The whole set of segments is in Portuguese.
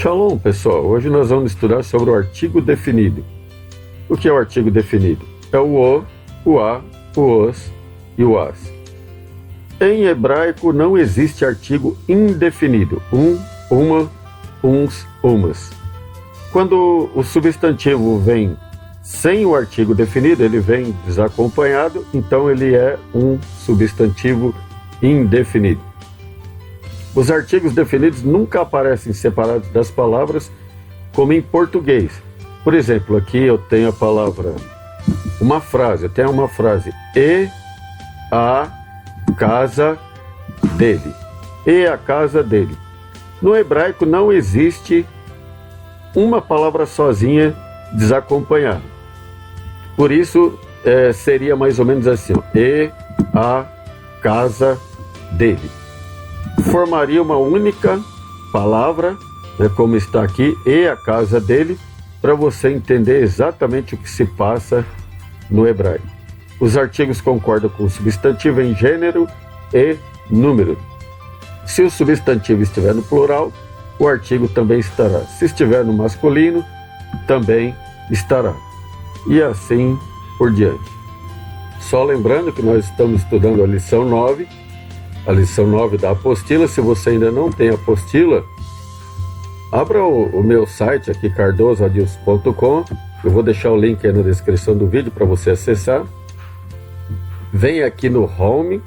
Shalom, pessoal. Hoje nós vamos estudar sobre o artigo definido. O que é o artigo definido? É o a, o os e o as. Em hebraico não existe artigo indefinido. Uma, uns, umas. Quando o substantivo vem sem o artigo definido, ele vem desacompanhado, então ele é um substantivo indefinido. Os artigos definidos nunca aparecem separados das palavras, como em português. Por exemplo, aqui eu tenho a palavra, eu tenho uma frase, e a casa dele. E a casa dele. No hebraico não existe uma palavra sozinha desacompanhada. Por isso, seria mais ou menos assim, ó, e a casa dele. Formaria uma única palavra, como está aqui, e a casa dele, para você entender exatamente o que se passa no hebraico. Os artigos concordam com o substantivo em gênero e número. Se o substantivo estiver no plural, o artigo também estará. Se estiver no masculino, também estará. E assim por diante. Só lembrando que nós estamos estudando a lição 9, da apostila. Se você ainda não tem a apostila, abra o meu site aqui, cardosoadilson.com. Eu vou deixar o link aí na descrição do vídeo para você acessar. Vem aqui no Home,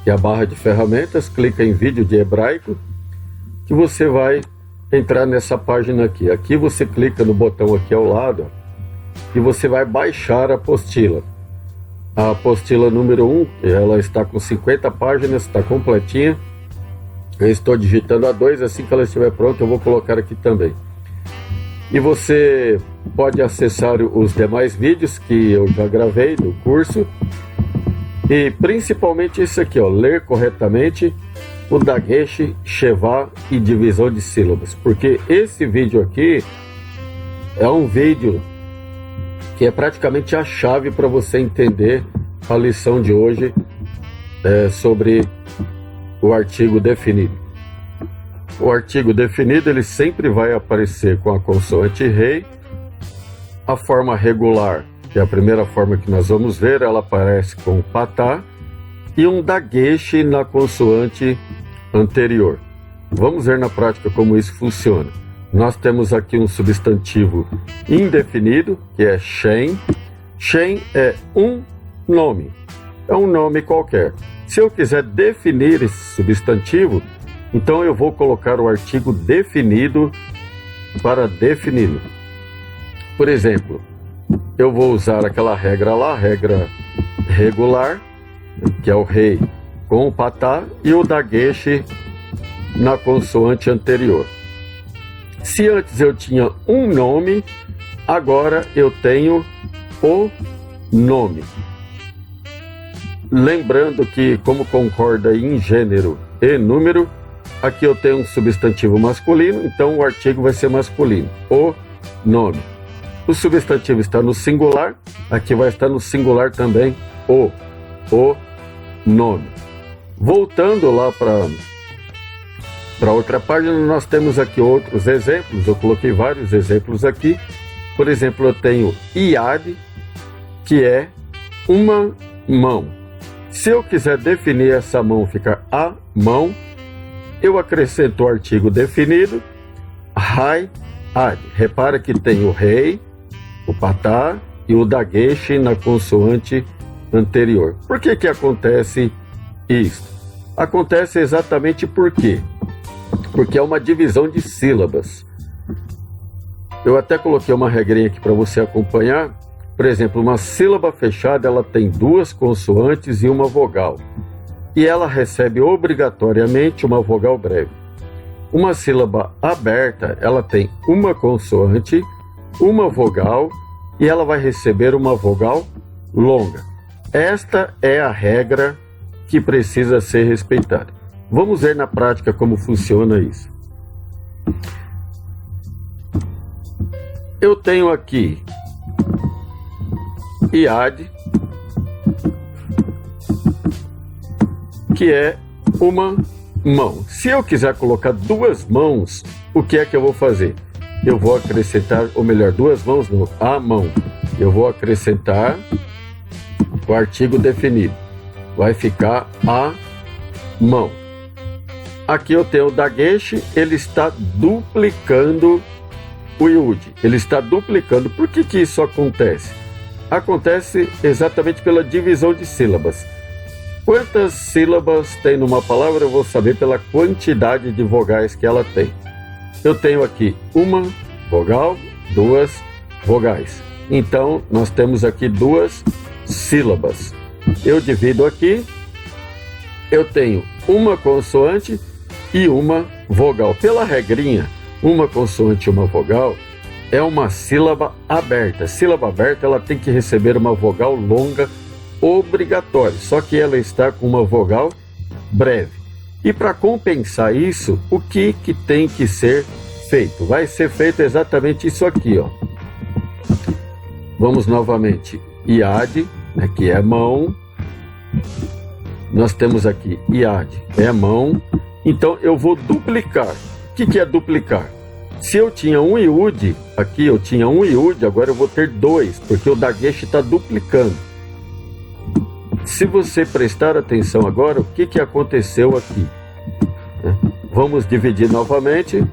que é a barra de ferramentas, clica em vídeo de hebraico, que você vai entrar nessa página aqui. Aqui você clica no botão aqui ao lado, e você vai baixar a apostila. A apostila número 1, ela está com 50 páginas, está completinha. Eu estou digitando a 2, assim que ela estiver pronta eu vou colocar aqui também. E você pode acessar os demais vídeos que eu já gravei do curso. E principalmente esse aqui, ó, ler corretamente o dagesh, shevá e divisão de sílabas. Porque esse vídeo aqui é um vídeo que é praticamente a chave para você entender a lição de hoje sobre o artigo definido. O artigo definido ele sempre vai aparecer com a consoante rei. A forma regular, que é a primeira forma que nós vamos ver, ela aparece com patá e um dagesh na consoante anterior. Vamos ver na prática como isso funciona. Nós temos aqui um substantivo indefinido, que é Shem. Shem é um nome, é um nome qualquer. Se eu quiser definir esse substantivo, então eu vou colocar o artigo definido para defini-lo. Por exemplo, eu vou usar aquela regra lá, regra regular, que é o rei com o patá e o dagesh na consoante anterior. Se antes eu tinha um nome, agora eu tenho o nome. Lembrando que, como concorda em gênero e número, aqui eu tenho um substantivo masculino, então o artigo vai ser masculino, o nome. O substantivo está no singular, aqui vai estar no singular também o nome. Voltando lá para outra página, nós temos aqui outros exemplos. Eu coloquei vários exemplos aqui. Por exemplo, eu tenho iad, que é uma mão. Se eu quiser definir essa mão, ficar a mão, eu acrescento o artigo definido, hai, ad. Repara que tem o rei, o patá e o dagesh na consoante anterior. Por que acontece isso? Acontece exatamente porque é uma divisão de sílabas. Eu até coloquei uma regrinha aqui para você acompanhar. Por exemplo, uma sílaba fechada, ela tem duas consoantes e uma vogal. E ela recebe obrigatoriamente uma vogal breve. Uma sílaba aberta, ela tem uma consoante, uma vogal, e ela vai receber uma vogal longa. Esta é a regra que precisa ser respeitada. Vamos ver na prática como funciona isso. Eu tenho aqui iad, que é uma mão. Se eu quiser colocar duas mãos, o que é que eu vou fazer? Eu vou acrescentar, ou melhor, duas mãos, não, a mão. Eu vou acrescentar o artigo definido. Vai ficar a mão. Aqui eu tenho o dagesh, ele está duplicando o iud. Ele está duplicando. Por que que isso acontece? Acontece exatamente pela divisão de sílabas. Quantas sílabas tem numa palavra? Eu vou saber pela quantidade de vogais que ela tem. Eu tenho aqui uma vogal, duas vogais. Então, nós temos aqui duas sílabas. Eu divido aqui, eu tenho uma consoante e uma vogal. Pela regrinha, uma consoante e uma vogal é uma sílaba aberta. Sílaba aberta, ela tem que receber uma vogal longa obrigatória, só que ela está com uma vogal breve. E para compensar isso, o que tem que ser feito? Vai ser feito exatamente isso aqui, ó. Vamos novamente. Iad, né, que é mão. Nós temos aqui iad, é mão. Então eu vou duplicar. O que é duplicar? Se eu tinha um iud, aqui eu tinha um iud, agora eu vou ter dois, porque o dagesh está duplicando. Se você prestar atenção agora, o que aconteceu aqui? Vamos dividir novamente.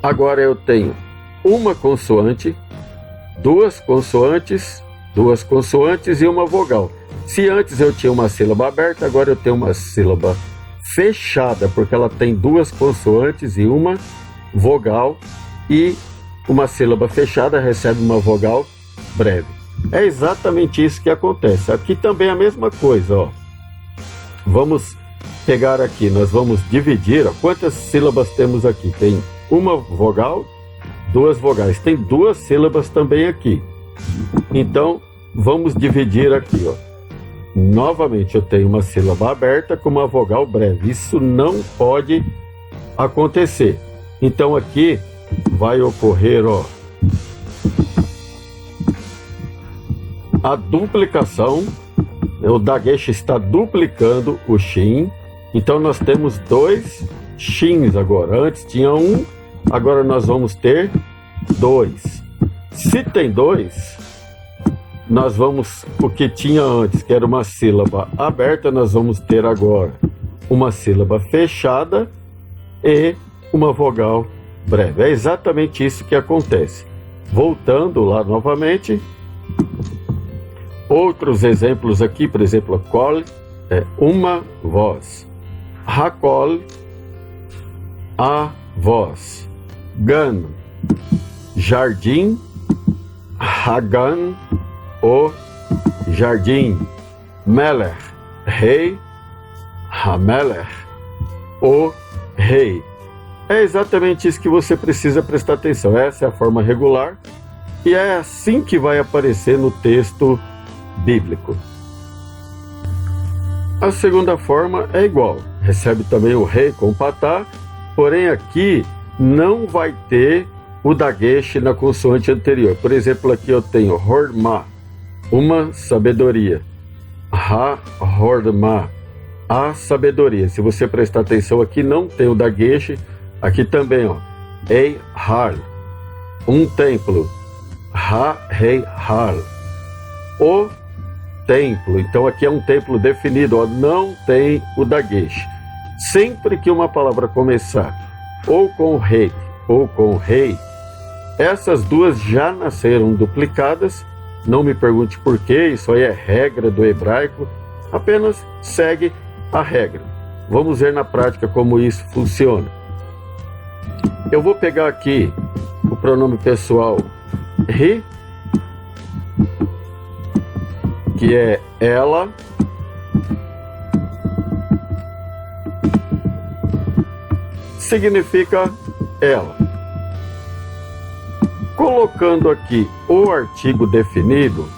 Agora eu tenho uma consoante, duas consoantes e uma vogal. Se antes eu tinha uma sílaba aberta, agora eu tenho uma sílaba fechada, porque ela tem duas consoantes e uma vogal, e uma sílaba fechada recebe uma vogal breve. É exatamente isso que acontece. Aqui também é a mesma coisa, ó. Vamos pegar aqui, nós vamos dividir, ó. Quantas sílabas temos aqui? Tem uma vogal, duas vogais. Tem duas sílabas também aqui. Então, vamos dividir aqui, ó. Novamente, eu tenho uma sílaba aberta com uma vogal breve. Isso não pode acontecer. Então, aqui vai ocorrer, ó, a duplicação. O dagesh está duplicando o shin. Então, nós temos dois shins agora. Antes tinha um, agora nós vamos ter dois. Se tem dois, nós vamos, o que tinha antes, que era uma sílaba aberta, nós vamos ter agora uma sílaba fechada e uma vogal breve. É exatamente isso que acontece. Voltando lá novamente, outros exemplos aqui, por exemplo, kol é uma voz, hakol, a voz, gan, jardim, hagan, o jardim, meler, rei, hameler, o rei. É exatamente isso que você precisa prestar atenção. Essa é a forma regular e é assim que vai aparecer no texto bíblico. A segunda forma é igual, recebe também o rei com patá, porém aqui não vai ter o dagesh na consoante anterior. Por exemplo, aqui eu tenho horma, uma sabedoria, ha-horma, a sabedoria. Se você prestar atenção aqui, não tem o dagesh. Aqui também, ó, ei-har, um templo, ha-rei-har, o templo. Então aqui é um templo definido, ó, não tem o dagesh. Sempre que uma palavra começar ou com rei ou com rei, essas duas já nasceram duplicadas. Não me pergunte por quê, isso aí é regra do hebraico, apenas segue a regra. Vamos ver na prática como isso funciona. Eu vou pegar aqui o pronome pessoal ri, que é ela, significa ela. Colocando aqui o artigo definido,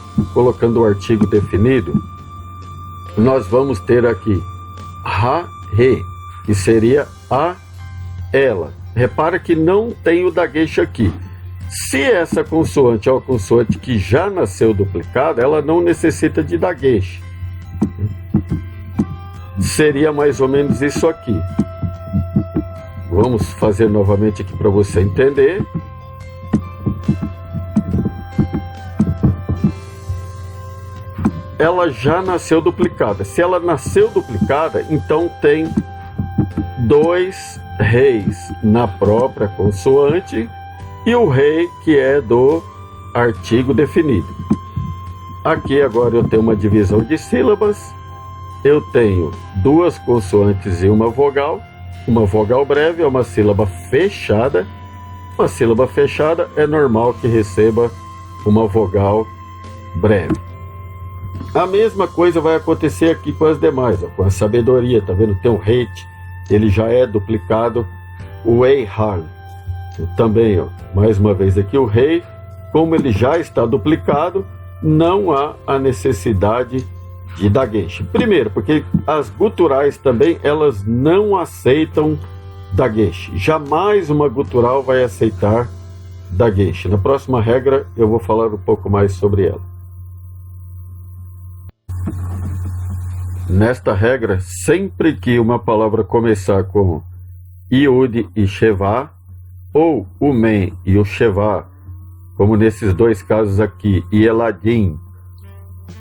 nós vamos ter aqui ha-re, que seria a ela. Repara que não tem o dagesh aqui. Se essa consoante é uma consoante que já nasceu duplicada, ela não necessita de dagesh. seria mais ou menos isso aqui. Vamos fazer novamente aqui para você entender. Ela já nasceu duplicada. Se ela nasceu duplicada, então tem 2 reis na própria consoante e o rei que é do artigo definido. Aqui agora eu tenho uma divisão de sílabas. Eu tenho 2 consoantes e uma vogal. Uma vogal breve é uma sílaba fechada. Uma sílaba fechada é normal que receba uma vogal breve. A mesma coisa vai acontecer aqui com as demais, ó, com a sabedoria, tá vendo? Tem o hate, ele já é duplicado. O Eihan também, ó, mais uma vez aqui o rei, como ele já está duplicado, não há a necessidade de dagueche. Primeiro, porque as guturais também, elas não aceitam dagueche. Jamais uma gutural vai aceitar dagueche. Na próxima regra eu vou falar um pouco mais sobre ela. Nesta regra, sempre que uma palavra começar com Iud e Shevá, ou o Men e o Shevá, como nesses 2 casos aqui, e Eladim,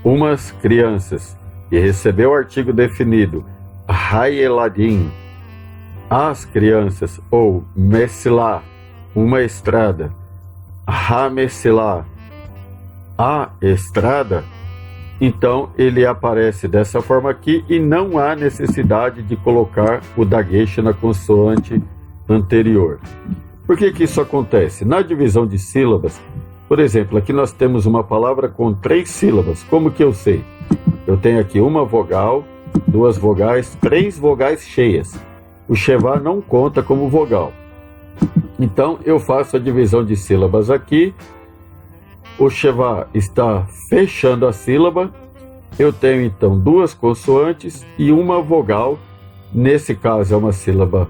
umas crianças, e recebeu o artigo definido, Hai Eladim, as crianças, ou Mesilá, uma estrada, Ha Mesilá, a estrada, então ele aparece dessa forma aqui e não há necessidade de colocar o dagueche na consoante anterior. Por que que isso acontece? Na divisão de sílabas, por exemplo, aqui nós temos uma palavra com 3 sílabas. Como que eu sei? Eu tenho aqui uma vogal, 2 vogais, 3 vogais cheias. O Shevá não conta como vogal. Então eu faço a divisão de sílabas aqui. O Shevá está fechando a sílaba. Eu tenho então 2 consoantes e uma vogal. Nesse caso é uma sílaba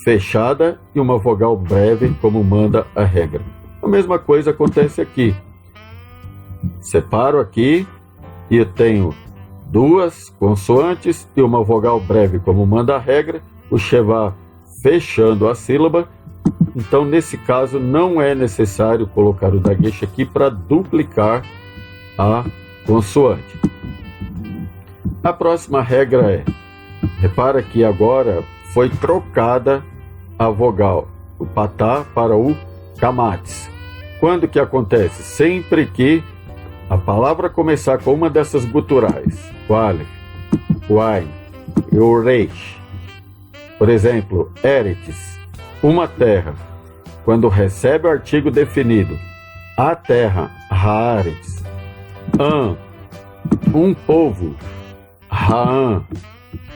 fechada e uma vogal breve, como manda a regra. A mesma coisa acontece aqui. Separo aqui e eu tenho 2 consoantes e uma vogal breve, como manda a regra. O Shevá fechando a sílaba. Então, nesse caso, não é necessário colocar o dagueche aqui para duplicar a consoante. A próxima regra é, repara que agora foi trocada a vogal, o patá para o kamates. Quando que acontece? Sempre que a palavra começar com uma dessas guturais, o aleph, o ain e o reish. Por exemplo, Eretes, uma terra. Quando recebe o artigo definido, a terra, Haaretz, um povo, Haan,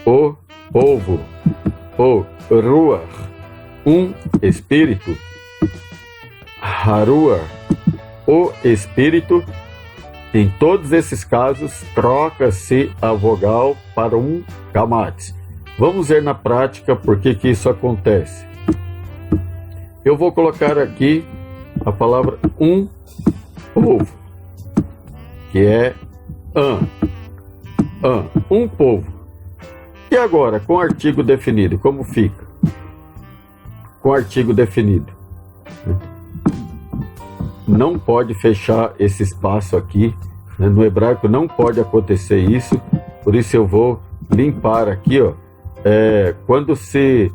o povo, o Ruach, um espírito, Haruach, o espírito. Em todos esses casos, troca-se a vogal para um kamates. Vamos ver na prática por que que isso acontece. Eu vou colocar aqui a palavra um povo, que é um povo. E agora, com artigo definido, como fica? Com artigo definido. Não pode fechar esse espaço aqui. No hebraico não pode acontecer isso. Por isso eu vou limpar aqui, ó. Quando se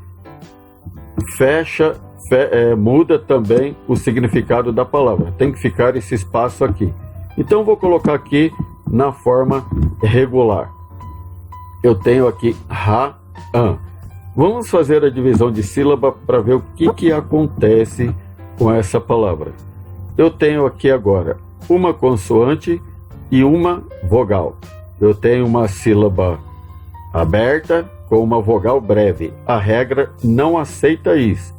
fecha, muda também o significado da palavra. Tem que ficar esse espaço aqui. Então vou colocar aqui na forma regular. Eu tenho aqui Ra-an. Vamos fazer a divisão de sílaba para ver o que acontece com essa palavra. Eu tenho aqui agora uma consoante e uma vogal. Eu tenho uma sílaba aberta com uma vogal breve. A regra não aceita isso.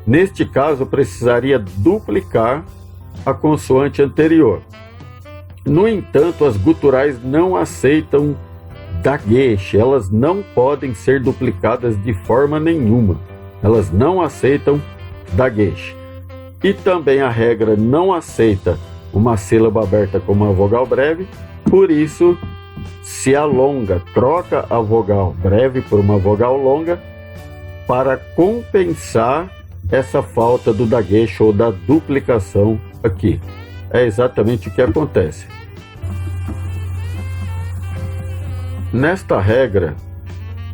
Neste caso, precisaria duplicar a consoante anterior. No entanto, as guturais não aceitam dagueche. Elas não podem ser duplicadas de forma nenhuma. Elas não aceitam dagueche. E também a regra não aceita uma sílaba aberta com uma vogal breve. Por isso, se alonga, troca a vogal breve por uma vogal longa para compensar essa falta do daguecho ou da duplicação aqui. É exatamente o que acontece. Nesta regra,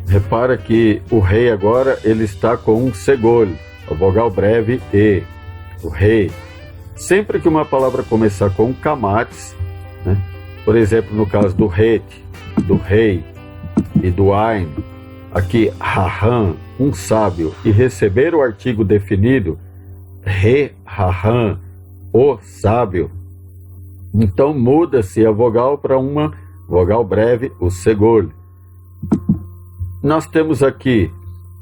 repara que o rei agora ele está com um segolho, a vogal breve E, o rei. Sempre que uma palavra começar com camates, né? Por exemplo, no caso do rete, do rei e do ain, aqui raham, um sábio, e receber o artigo definido, re, raham, o sábio, então muda-se a vogal para uma vogal breve, o segolho. Nós temos aqui,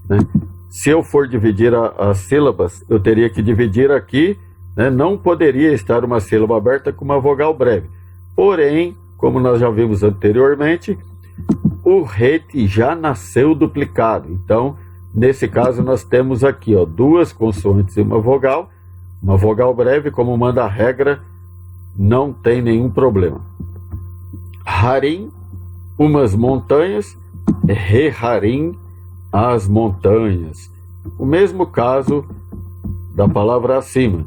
né, se eu for dividir as sílabas, eu teria que dividir aqui, né, não poderia estar uma sílaba aberta com uma vogal breve. Porém, como nós já vimos anteriormente, o rete já nasceu duplicado. Então, nesse caso, nós temos aqui ó, duas consoantes e uma vogal breve, como manda a regra, não tem nenhum problema. Harim, umas montanhas, Re-harim, as montanhas. O mesmo caso da palavra acima.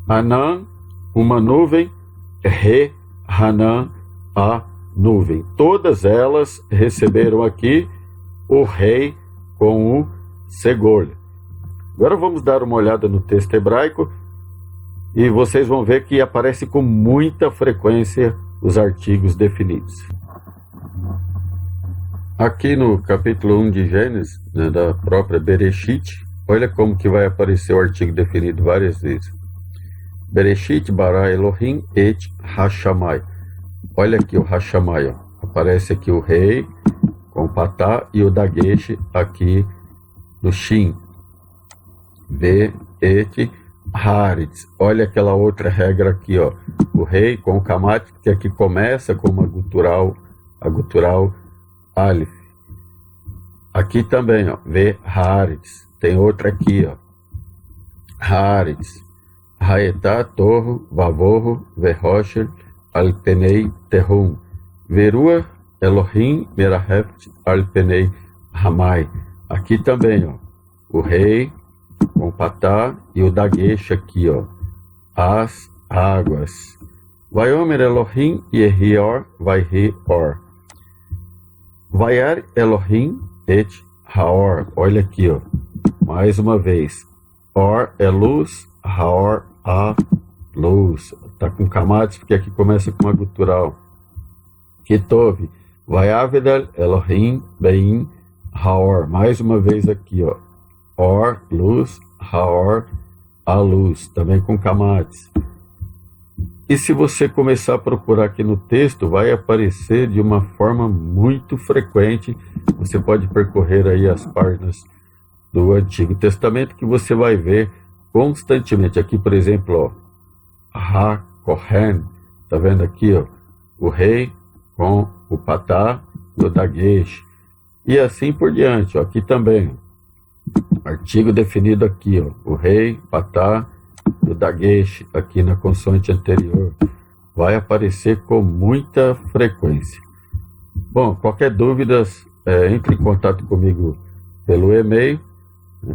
Anan, uma nuvem, Re-hanan, a nuvem. Todas elas receberam aqui o rei com o segolho. Agora vamos dar uma olhada no texto hebraico e vocês vão ver que aparece com muita frequência os artigos definidos. Aqui no capítulo 1 de Gênesis, né, da própria Bereshit, olha como que vai aparecer o artigo definido várias vezes. Bereshit bara Elohim et Hashamai. Olha aqui o Hashamai, ó. Aparece aqui o rei com o patá e o dagueche aqui no shin. Ve et Haaretz. Olha aquela outra regra aqui, ó. O rei com o kamate, que aqui começa com uma gutural, a gutural Aleph. Aqui também, ó, Ve Haaretz. Tem outra aqui, ó. Haaretz. Haetá, torro, vavorro, verrocher, alpenei, terrum. Verua, Elohim, meraheft, alpenei, ramai. Aqui também, ó. O rei com o patá e o dagueche aqui, ó. As águas. Vaiomer Elohim Yehior, Vaihi-or. Vaiar Elohim et Haor. Olha aqui, ó. Mais uma vez. Or é luz, Haor, a luz. Tá com camadas porque aqui começa com uma gutural. Kitov. Vaiavedel Elohim Bein Haor. Mais uma vez aqui, ó. Or, luz, Haor, a luz. Também com camadas. E se você começar a procurar aqui no texto, vai aparecer de uma forma muito frequente. Você pode percorrer aí as páginas do Antigo Testamento que você vai ver constantemente. Aqui, por exemplo, ó, Ha-Kohen, tá vendo aqui, ó, o rei com o patá e o dagueche. E assim por diante, ó, aqui também, ó, artigo definido aqui, ó, o rei, patá, o dagueche aqui na consoante anterior vai aparecer com muita frequência. Bom, qualquer dúvida, entre em contato comigo pelo e-mail,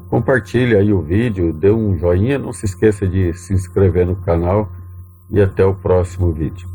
compartilhe aí o vídeo, dê um joinha, não se esqueça de se inscrever no canal e até o próximo vídeo.